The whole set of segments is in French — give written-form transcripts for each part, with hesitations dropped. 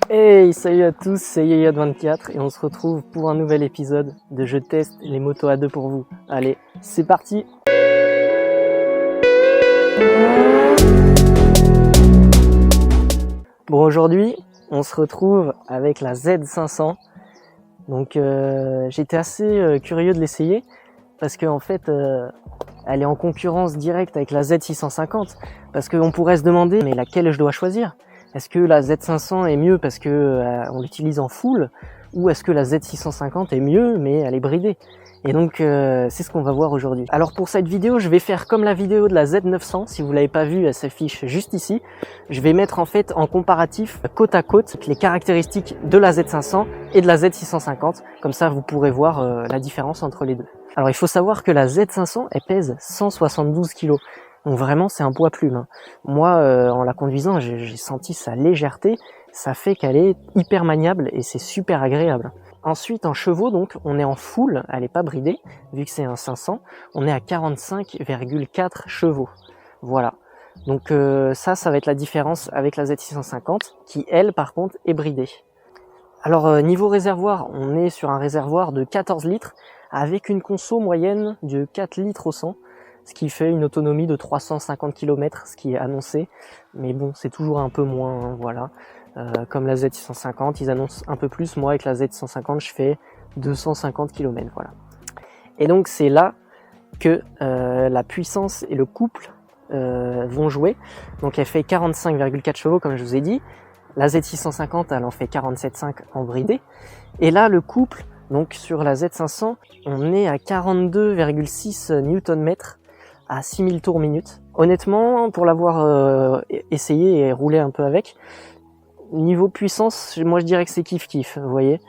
Hey, salut à tous, c'est Yayad24 et on se retrouve pour un nouvel épisode de Je teste les motos à deux pour vous. Allez, c'est parti! Bon, aujourd'hui, on se retrouve avec la Z500. Donc, j'étais assez curieux de l'essayer parce qu'en fait, elle est en concurrence directe avec la Z650. Parce qu'on pourrait se demander, mais laquelle je dois choisir? Est-ce que la Z500 est mieux parce que on l'utilise en full, ou est-ce que la Z650 est mieux mais elle est bridée? Et donc c'est ce qu'on va voir aujourd'hui. Alors pour cette vidéo, je vais faire comme la vidéo de la Z900. Si vous l'avez pas vue, elle s'affiche juste ici. Je vais mettre en fait en comparatif côte à côte les caractéristiques de la Z500 et de la Z650. Comme ça, vous pourrez voir la différence entre les deux. Alors il faut savoir que la Z500, elle pèse 172 kg. Donc vraiment, c'est un poids plume, hein. Moi, en la conduisant, j'ai senti sa légèreté. Ça fait qu'elle est hyper maniable et c'est super agréable. Ensuite, en chevaux, donc, on est en full, elle n'est pas bridée, vu que c'est un 500. On est à 45,4 chevaux. Voilà. Donc ça va être la différence avec la Z650, qui, elle, par contre, est bridée. Alors, niveau réservoir, on est sur un réservoir de 14 litres, avec une conso moyenne de 4 litres au 100. Ce qui fait une autonomie de 350 km, ce qui est annoncé, mais bon, c'est toujours un peu moins, hein, voilà. Comme la Z650, ils annoncent un peu plus. Moi, avec la Z650, je fais 250 km, voilà. Et donc, c'est là que la puissance et le couple vont jouer. Donc, elle fait 45,4 chevaux, comme je vous ai dit. La Z650, elle en fait 47,5 en bridé. Et là, le couple, donc sur la Z500, on est à 42,6 Nm à 6000 tours minute. Honnêtement, pour l'avoir essayé et roulé un peu avec, niveau puissance, moi je dirais que c'est kiff-kiff, vous voyez.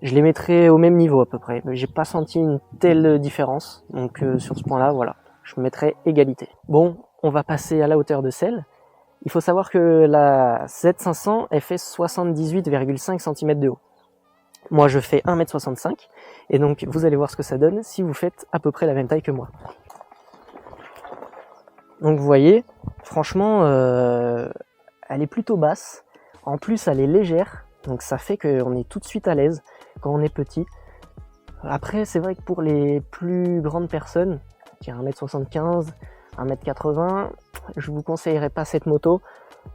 Je les mettrais au même niveau à peu près. J'ai pas senti une telle différence, donc sur ce point-là, voilà, je mettrais égalité. Bon, on va passer à la hauteur de selle. Il faut savoir que la Z500, elle fait 78,5 cm de haut. Moi, je fais 1,65 m, et donc vous allez voir ce que ça donne si vous faites à peu près la même taille que moi. Donc vous voyez, franchement, elle est plutôt basse. En plus, elle est légère, donc ça fait qu'on est tout de suite à l'aise quand on est petit. Après, c'est vrai que pour les plus grandes personnes, qui ont 1m75, 1m80, je vous conseillerais pas cette moto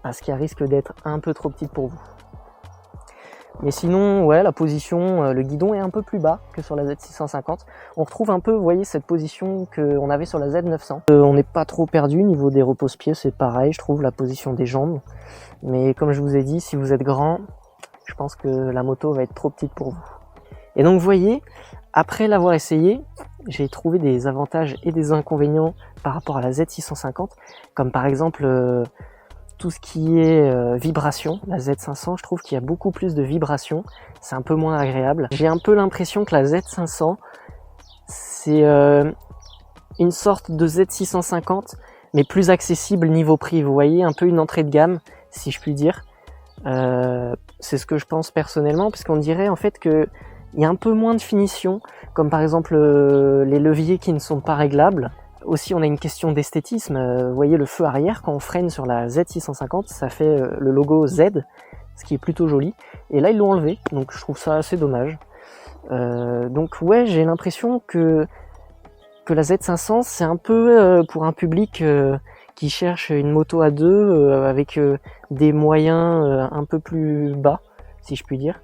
parce qu'elle risque d'être un peu trop petite pour vous. Mais sinon, ouais, la position, le guidon est un peu plus bas que sur la Z650. On retrouve un peu, vous voyez, cette position qu'on avait sur la Z900. On n'est pas trop perdu, niveau des repose-pieds, c'est pareil, je trouve, la position des jambes. Mais comme je vous ai dit, si vous êtes grand, je pense que la moto va être trop petite pour vous. Et donc, vous voyez, après l'avoir essayé, j'ai trouvé des avantages et des inconvénients par rapport à la Z650, comme par exemple tout ce qui est vibration. La Z500, je trouve qu'il y a beaucoup plus de vibrations, c'est un peu moins agréable. J'ai un peu l'impression que la Z500, c'est une sorte de Z650, mais plus accessible niveau prix. Vous voyez, un peu une entrée de gamme, si je puis dire. C'est ce que je pense personnellement, parce qu'on dirait en fait que il y a un peu moins de finition, comme par exemple les leviers qui ne sont pas réglables. Aussi, on a une question d'esthétisme. Vous voyez, le feu arrière, quand on freine sur la Z650, ça fait le logo Z, ce qui est plutôt joli. Et là, ils l'ont enlevé, donc je trouve ça assez dommage. Donc ouais, j'ai l'impression que la Z500, c'est un peu pour un public qui cherche une moto à deux avec des moyens un peu plus bas, si je puis dire.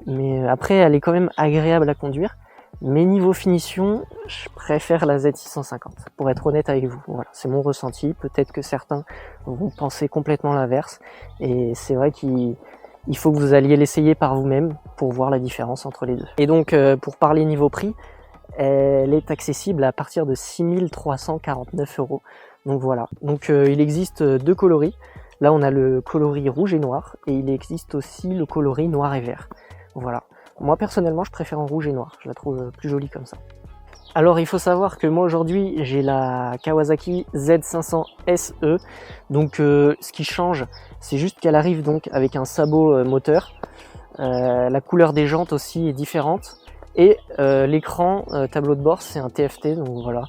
Mais après, elle est quand même agréable à conduire. Mais niveau finition, je préfère la Z650, pour être honnête avec vous. Voilà, c'est mon ressenti. Peut-être que certains vont penser complètement l'inverse. Et c'est vrai qu'il faut que vous alliez l'essayer par vous-même pour voir la différence entre les deux. Et donc, pour parler niveau prix, elle est accessible à partir de 6 349 €. Donc voilà. Donc il existe deux coloris. Là, on a le coloris rouge et noir. Et il existe aussi le coloris noir et vert. Voilà. Moi personnellement je préfère en rouge et noir, je la trouve plus jolie comme ça. Alors il faut savoir que moi aujourd'hui j'ai la Kawasaki Z500 SE, donc ce qui change c'est juste qu'elle arrive donc avec un sabot moteur, la couleur des jantes aussi est différente et l'écran tableau de bord c'est un TFT, donc voilà.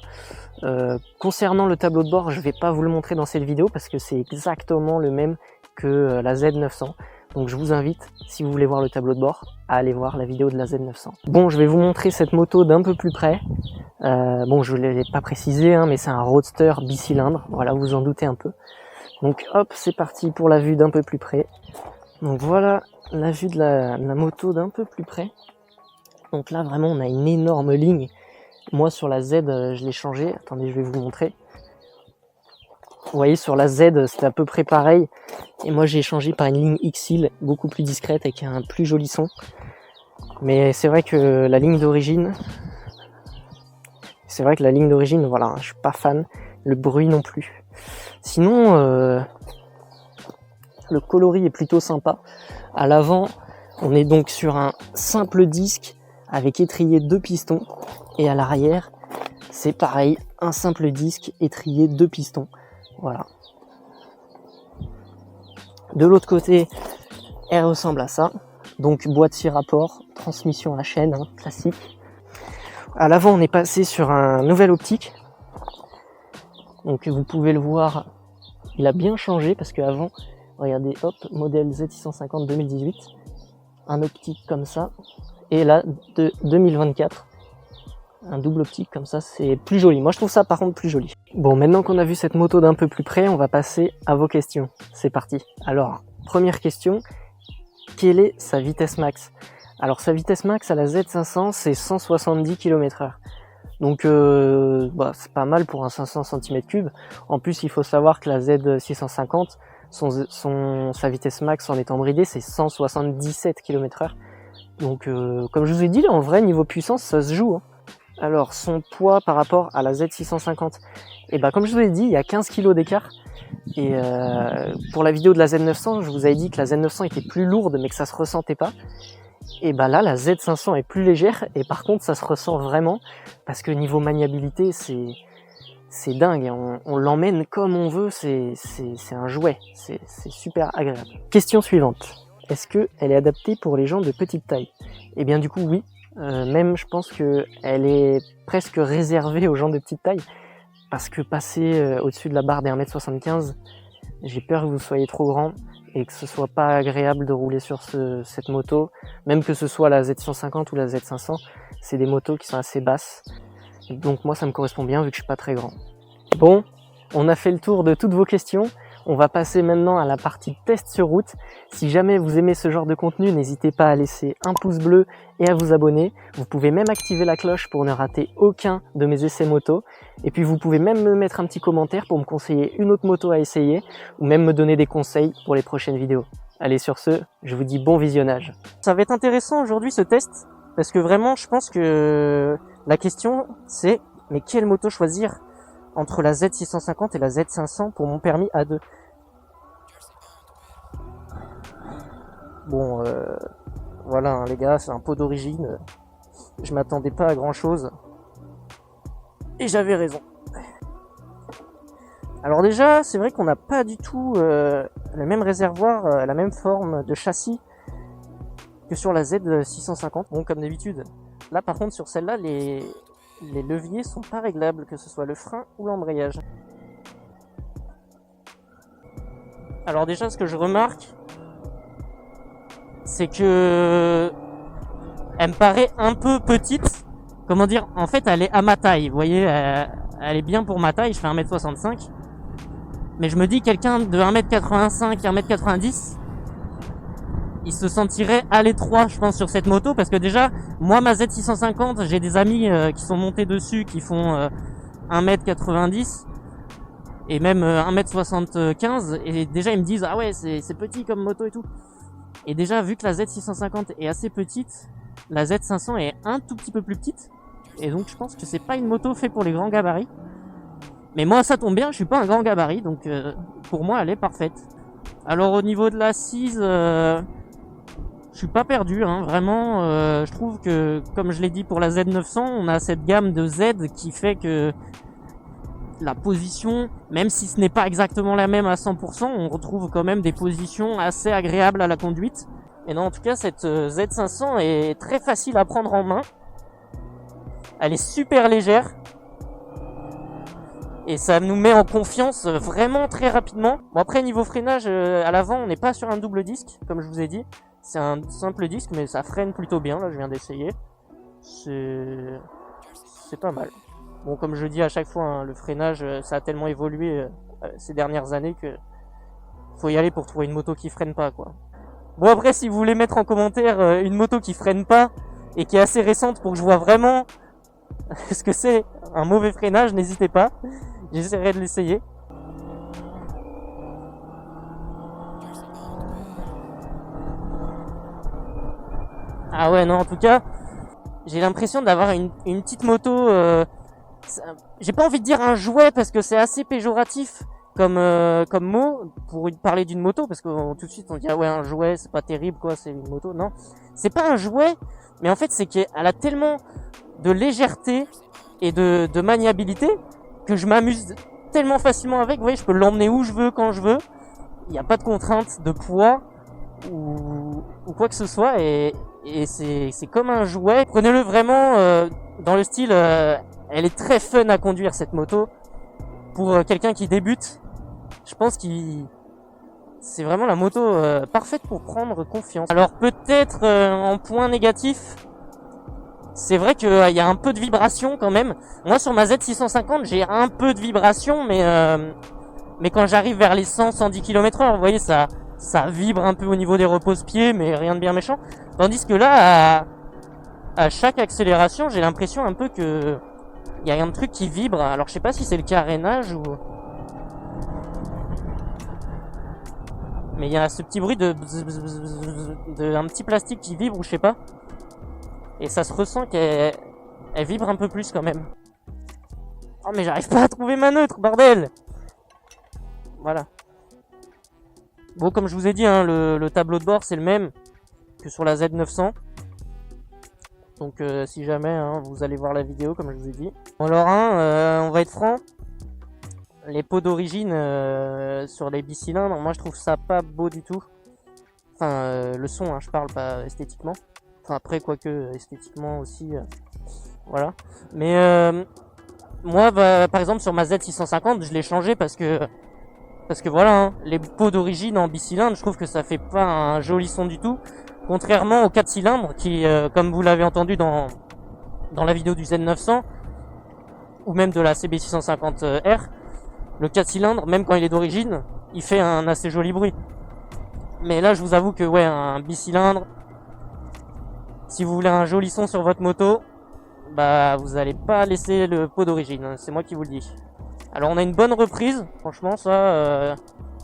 Concernant le tableau de bord, je vais pas vous le montrer dans cette vidéo parce que c'est exactement le même que la Z900. Donc je vous invite, si vous voulez voir le tableau de bord, à aller voir la vidéo de la Z900. Bon, je vais vous montrer cette moto d'un peu plus près. Bon, je ne l'ai pas précisé, hein, mais c'est un roadster bicylindre. Voilà, vous en doutez un peu. Donc hop, c'est parti pour la vue d'un peu plus près. Donc voilà la vue de la moto d'un peu plus près. Donc là, vraiment, on a une énorme ligne. Moi, sur la Z, je l'ai changé. Attendez, je vais vous montrer. Vous voyez, sur la Z, c'était à peu près pareil. Et moi, j'ai changé par une ligne X-Hill, beaucoup plus discrète, avec un plus joli son. Mais c'est vrai que la ligne d'origine... voilà, je suis pas fan. Le bruit non plus. Sinon, le coloris est plutôt sympa. À l'avant, on est donc sur un simple disque avec étrier 2 pistons. Et à l'arrière, c'est pareil, un simple disque étrié 2 pistons. Voilà. De l'autre côté, elle ressemble à ça. Donc boîte 6 rapports, transmission à chaîne, hein, classique. À l'avant, on est passé sur un nouvel optique. Donc vous pouvez le voir, il a bien changé parce qu'avant, regardez, hop, modèle Z650 2018, un optique comme ça. Et là, de 2024, un double optique comme ça, c'est plus joli. Moi, je trouve ça par contre plus joli. Bon, maintenant qu'on a vu cette moto d'un peu plus près, on va passer à vos questions. C'est parti. Alors, première question, quelle est sa vitesse max? Alors, sa vitesse max à la Z500, c'est 170 km/h. Donc, c'est pas mal pour un 500 cm3. En plus, il faut savoir que la Z650, sa vitesse max en étant bridée, c'est 177 km/h. Donc, comme je vous ai dit, là, en vrai, niveau puissance, ça se joue, hein. Alors, son poids par rapport à la Z650, comme je vous ai dit, il y a 15 kg d'écart. Et pour la vidéo de la Z900, je vous avais dit que la Z900 était plus lourde, mais que ça se ressentait pas. Et là, la Z500 est plus légère, et par contre, ça se ressent vraiment, parce que niveau maniabilité, c'est dingue. On l'emmène comme on veut, c'est un jouet. C'est super agréable. Question suivante. Est-ce qu'elle est adaptée pour les gens de petite taille? Eh bien, du coup, oui. Même je pense qu'elle est presque réservée aux gens de petite taille, parce que passer au-dessus de la barre des 1m75, j'ai peur que vous soyez trop grand et que ce soit pas agréable de rouler sur cette moto, même que ce soit la Z150 ou la Z500, c'est des motos qui sont assez basses, donc moi ça me correspond bien vu que je suis pas très grand. Bon, on a fait le tour de toutes vos questions. On va passer maintenant à la partie test sur route. Si jamais vous aimez ce genre de contenu, n'hésitez pas à laisser un pouce bleu et à vous abonner. Vous pouvez même activer la cloche pour ne rater aucun de mes essais moto. Et puis vous pouvez même me mettre un petit commentaire pour me conseiller une autre moto à essayer ou même me donner des conseils pour les prochaines vidéos. Allez, sur ce, je vous dis bon visionnage. Ça va être intéressant aujourd'hui ce test parce que vraiment je pense que la question c'est mais quelle moto choisir entre la Z650 et la Z500 pour mon permis A2. Bon, voilà hein, les gars, c'est un pot d'origine. Je m'attendais pas à grand chose. Et j'avais raison. Alors déjà, c'est vrai qu'on n'a pas du tout le même réservoir, la même forme de châssis que sur la Z650. Bon, comme d'habitude. Là, par contre, sur celle-là, les leviers sont pas réglables, que ce soit le frein ou l'embrayage. Alors déjà, ce que je remarque, c'est que elle me paraît un peu petite. Comment dire? En fait, elle est à ma taille. Vous voyez, elle est bien pour ma taille. Je fais 1m65. Mais je me dis, quelqu'un de 1m85 et 1m90, il se sentirait à l'étroit, je pense, sur cette moto. Parce que déjà, moi, ma Z650, j'ai des amis qui sont montés dessus, qui font 1m90 et même 1m75. Et déjà, ils me disent, ah ouais, c'est petit comme moto et tout. Et déjà, vu que la Z650 est assez petite, la Z500 est un tout petit peu plus petite. Et donc, je pense que c'est pas une moto faite pour les grands gabarits. Mais moi, ça tombe bien, je suis pas un grand gabarit. Donc, pour moi, elle est parfaite. Alors, au niveau de l'assise, je suis pas perdu, hein. Vraiment, je trouve que, comme je l'ai dit pour la Z900, on a cette gamme de Z qui fait que la position, même si ce n'est pas exactement la même à 100%, on retrouve quand même des positions assez agréables à la conduite. Et non, en tout cas, cette Z500 est très facile à prendre en main. Elle est super légère. Et ça nous met en confiance vraiment très rapidement. Bon après niveau freinage, à l'avant on n'est pas sur un double disque, comme je vous ai dit. C'est un simple disque mais ça freine plutôt bien, là je viens d'essayer. C'est pas mal. Bon comme je dis à chaque fois, hein, le freinage ça a tellement évolué ces dernières années que faut y aller pour trouver une moto qui freine pas quoi. Bon après si vous voulez mettre en commentaire une moto qui freine pas et qui est assez récente pour que je vois vraiment ce que c'est un mauvais freinage, n'hésitez pas. J'essaierai de l'essayer. Ah ouais non en tout cas j'ai l'impression d'avoir une petite moto, j'ai pas envie de dire un jouet parce que c'est assez péjoratif comme mot pour parler d'une moto, parce que tout de suite on dit ah ouais un jouet c'est pas terrible quoi, c'est une moto. Non, c'est pas un jouet, mais en fait c'est qu'elle a tellement de légèreté et de maniabilité que je m'amuse tellement facilement avec. Vous voyez, je peux l'emmener où je veux, quand je veux. Il n'y a pas de contrainte de poids ou quoi que ce soit, et c'est comme un jouet. Prenez-le vraiment dans le style, elle est très fun à conduire cette moto. Pour quelqu'un qui débute, je pense qu'il c'est vraiment la moto parfaite pour prendre confiance. Alors peut-être en point négatif, c'est vrai qu'il y a un peu de vibration quand même. Moi sur ma Z650 j'ai un peu de vibration, mais quand j'arrive vers les 100-110 km/h, vous voyez ça vibre un peu au niveau des repose-pieds, mais rien de bien méchant. Tandis que là à chaque accélération j'ai l'impression un peu que il y a un truc qui vibre. Alors je sais pas si c'est le carénage ou... mais il y a ce petit bruit de un petit plastique qui vibre ou je sais pas. Et ça se ressent qu'elle vibre un peu plus quand même. Oh mais j'arrive pas à trouver ma neutre, bordel. Voilà. Bon comme je vous ai dit, hein, le tableau de bord c'est le même que sur la Z900. Donc si jamais hein, vous allez voir la vidéo comme je vous ai dit. Bon, alors on va être franc. Les pots d'origine sur les bicylindres, moi je trouve ça pas beau du tout. Enfin le son, hein, je parle pas esthétiquement. Enfin après quoique esthétiquement aussi, voilà. Mais moi par exemple sur ma Z650 je l'ai changé parce que voilà, hein, les pots d'origine en bicylindre, je trouve que ça fait pas un joli son du tout. Contrairement aux 4 cylindres qui, comme vous l'avez entendu dans la vidéo du Z900 ou même de la CB650R, le 4 cylindres, même quand il est d'origine, il fait un assez joli bruit. Mais là, je vous avoue que ouais, un bicylindre, si vous voulez un joli son sur votre moto, bah vous allez pas laisser le pot d'origine, c'est moi qui vous le dis. Alors on a une bonne reprise, franchement ça,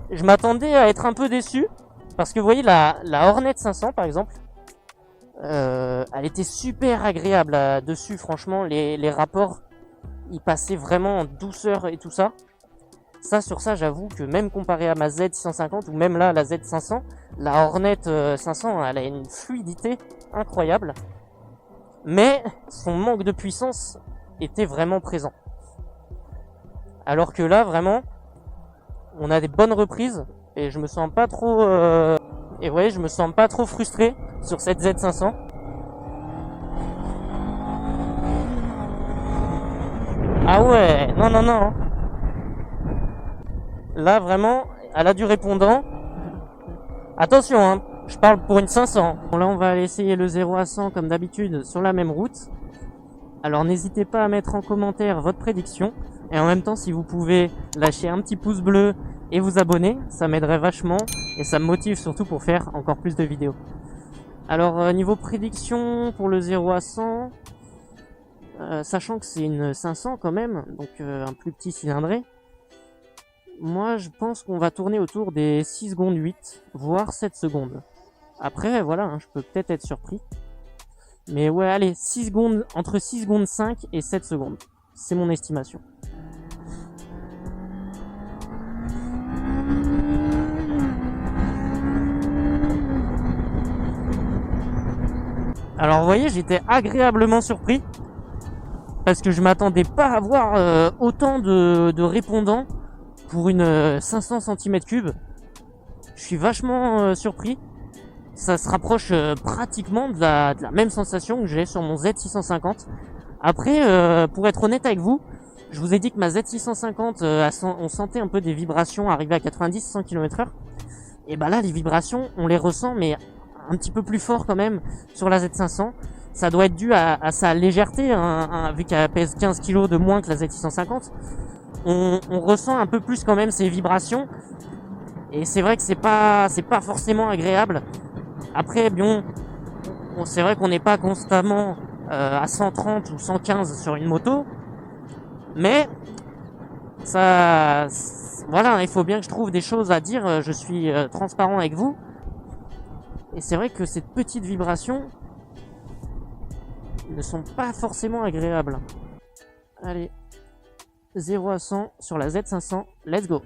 je m'attendais à être un peu déçu, parce que vous voyez la Hornet 500 par exemple, elle était super agréable là-dessus, franchement les rapports, ils passaient vraiment en douceur et tout ça. Ça, sur ça, j'avoue que même comparé à ma Z650 ou même là, la Z500, la Hornet 500, elle a une fluidité incroyable. Mais son manque de puissance était vraiment présent. Alors que là, vraiment, on a des bonnes reprises et je me sens pas trop... et ouais, je me sens pas trop frustré sur cette Z500. Ah ouais, non, non, non. Là, vraiment, elle a du répondant. Attention, hein, je parle pour une 500. Bon, là, on va aller essayer le 0 à 100 comme d'habitude sur la même route. Alors, n'hésitez pas à mettre en commentaire votre prédiction. Et en même temps, si vous pouvez lâcher un petit pouce bleu et vous abonner, ça m'aiderait vachement. Et ça me motive surtout pour faire encore plus de vidéos. Alors, niveau prédiction pour le 0 à 100, sachant que c'est une 500 quand même, donc un plus petit cylindré, moi je pense qu'on va tourner autour des 6 secondes 8, voire 7 secondes. Après voilà, hein, je peux peut-être être surpris. Mais ouais, allez, 6 secondes, entre 6 secondes 5 et 7 secondes. C'est mon estimation. Alors vous voyez, j'étais agréablement surpris. Parce que je m'attendais pas à avoir autant de répondants pour une 500 cm3. Je suis vachement surpris. Ça se rapproche pratiquement de la même sensation que j'ai sur mon Z650. Après, pour être honnête avec vous, Je vous ai dit que ma Z650, on sentait un peu des vibrations arriver à 90-100 km/h. Et bah là, les vibrations, on les ressent, mais un petit peu plus fort quand même sur la Z500. Ça doit être dû à sa légèreté, vu qu'elle pèse 15 kg de moins que la Z650. On ressent un peu plus quand même ces vibrations. Et c'est vrai que c'est pas forcément agréable. Après, bon, c'est vrai qu'on n'est pas constamment à 130 ou 115 sur une moto. Mais ça, voilà, il faut bien que je trouve des choses à dire. Je suis transparent avec vous. Et c'est vrai que ces petites vibrations ne sont pas forcément agréables. Allez, 0 à 100 sur la Z500, let's go.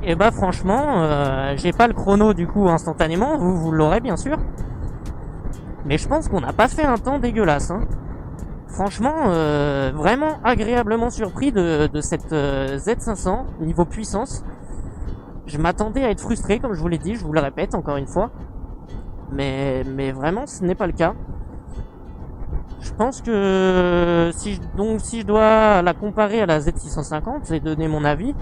Et bah franchement, j'ai pas le chrono du coup instantanément, vous l'aurez bien sûr. Mais je pense qu'on n'a pas fait un temps dégueulasse. Hein. Franchement, vraiment agréablement surpris de cette Z500 niveau puissance. Je m'attendais à être frustré, comme je vous l'ai dit, je vous le répète encore une fois. Mais vraiment, ce n'est pas le cas. Je pense que si je dois la comparer à la Z650 et donner mon avis,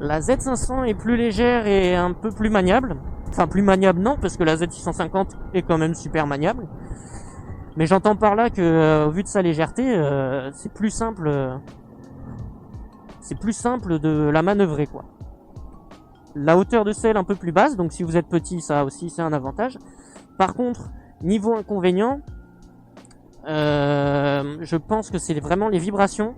la Z500 est plus légère et un peu plus maniable. Enfin, plus maniable non, parce que la Z650 est quand même super maniable. Mais j'entends par là que, au vu de sa légèreté, c'est plus simple de la manœuvrer, quoi. La hauteur de selle un peu plus basse, donc si vous êtes petit, ça aussi c'est un avantage. Par contre, niveau inconvénient, je pense que c'est vraiment les vibrations.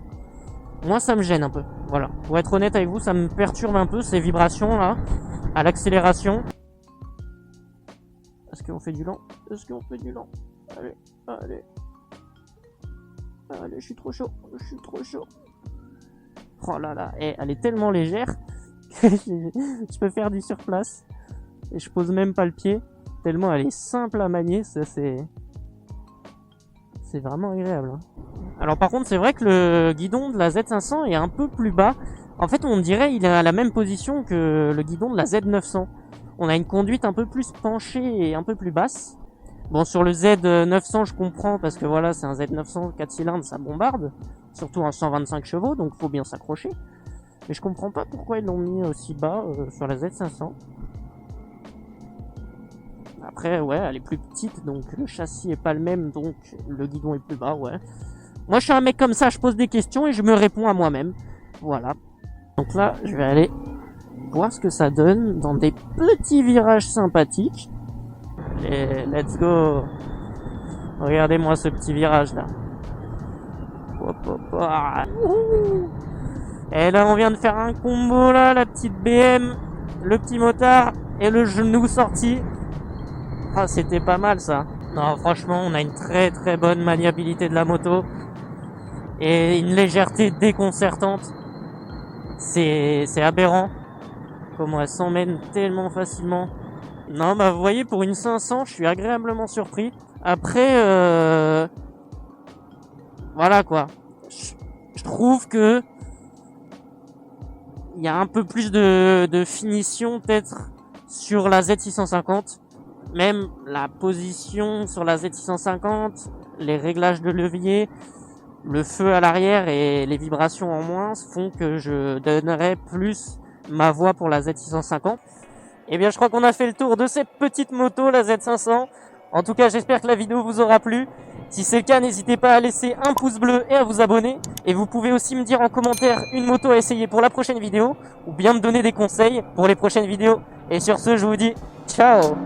Moi, ça me gêne un peu. Voilà. Pour être honnête avec vous, ça me perturbe un peu ces vibrations là, à l'accélération. Est-ce qu'on fait du lent? Allez, allez. Allez, je suis trop chaud. Oh là là, elle est tellement légère que je peux faire du surplace. Et je pose même pas le pied. Tellement elle est simple à manier, ça c'est vraiment agréable. Hein. Alors par contre, c'est vrai que le guidon de la Z500 est un peu plus bas. En fait, on dirait il est à la même position que le guidon de la Z900. On a une conduite un peu plus penchée et un peu plus basse. Bon, sur le Z900, je comprends parce que voilà, c'est un Z900 4 cylindres, ça bombarde. Surtout en 125 chevaux, donc faut bien s'accrocher. Mais je comprends pas pourquoi ils l'ont mis aussi bas sur la Z500. Après, ouais, elle est plus petite, donc le châssis est pas le même, donc le guidon est plus bas, ouais. Moi, je suis un mec comme ça, je pose des questions et je me réponds à moi-même. Voilà. Donc là, je vais aller voir ce que ça donne dans des petits virages sympathiques. Allez, let's go. Regardez-moi ce petit virage là. Hop, hop, hop. Et là, on vient de faire un combo là, la petite BM, le petit motard et le genou sorti. Ah, c'était pas mal ça. Non, franchement, on a une très très bonne maniabilité de la moto et une légèreté déconcertante. C'est aberrant comment elle s'emmène tellement facilement. Non, bah vous voyez, pour une 500, je suis agréablement surpris. Après, voilà quoi. Je trouve que il y a un peu plus de finition peut-être sur la Z650. Même la position sur la Z650, les réglages de levier, le feu à l'arrière et les vibrations en moins font que je donnerais plus ma voix pour la Z650. Et bien, je crois qu'on a fait le tour de cette petite moto, la Z500. En tout cas, j'espère que la vidéo vous aura plu. Si c'est le cas, n'hésitez pas à laisser un pouce bleu et à vous abonner. Et vous pouvez aussi me dire en commentaire une moto à essayer pour la prochaine vidéo ou bien me donner des conseils pour les prochaines vidéos. Et sur ce, je vous dis ciao!